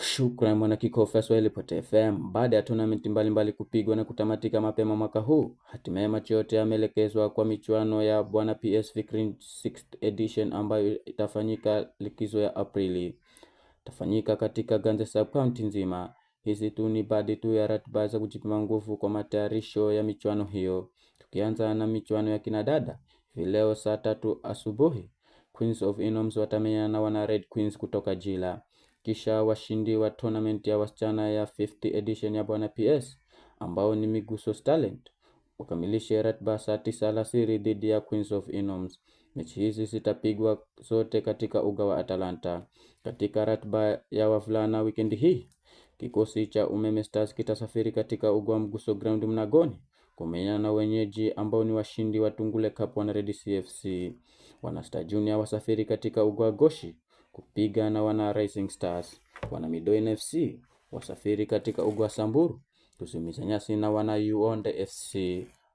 Shukran mwana kikofu ya Swahili Pot FM. Baada ya tournament mbalimbali kupigwa na kutamatika mapema mwaka huu, hatimaye macho yote yameelekezwa kwa michuano ya Bwana PS Vikrin 6th edition ambayo itafanyika likizo ya Aprili. Itafanyika katika Ganze sub-county nzima. Hizi tu ni baadhi tu ya ratiba za kujipima nguvu kwa matayarisho ya michuano hiyo. Tukianza na michuano ya kinadada, leo saa 3 asubuhi, Queens of Inoms watamenyana na wana Red Queens kutoka Jila. Kisha washindi wa tournament ya wasichana ya 50 edition ya Bwana PS ambao ni Miguso Talent wakamilishe ratiba saa 9 alasiri dhidi ya Queens of Inoms. Mechi hizi zitapigwa zote katika uga wa Atalanta. Katika ratiba ya wavulana weekend hii, kikosi cha Umeme Stars kitasafiri katika uga wa Mguso Ground Mnagoni kumenyana na wenyeji ambao ni washindi wa Tungule Cup wana Red CFC. Wana Star Junior wasafiri katika uga wa Goshi kupiga na wana Rising Stars. Wana Midoin FC wasafiri katika uga wa Samburu kusumiza nyasi na wana Uonde FC.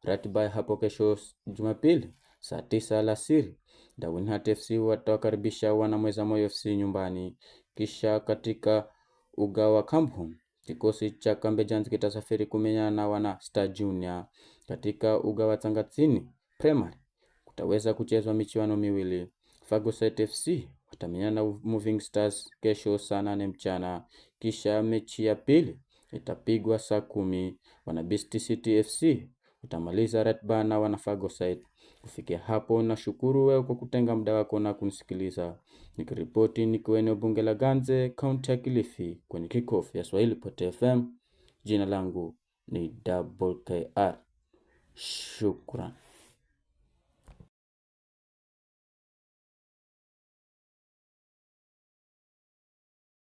Ratiba hapo kesho Jumapili saa 9 alasiri, Dawinhat FC watakaribisha wana Mweza Moyo FC nyumbani. Kisha katika uga wa Kampung, kikosi cha Kambejans kitasafiri kumenyana na wana Star Junior. Katika uga wa Tangatsini Primary kutaweza kuchezwa michuano miwili. Fagosite FC watamenyana na Moving Stars kesho saa 8 mchana. Kisha mechi ya pili itapigwa saa 10. Wana Beast City FC utamaliza ratiba na wana Fagosite. Kufikia hapo na shukuru wewe kwa kutenga muda wako na kunisikiliza. Nikiripoti nikiwa eneo bunge la Ganze, kaunti ya Kilifi, kwenye kikofu ya Swahili Pot FM. Jina langu ni Double KR. Shukran.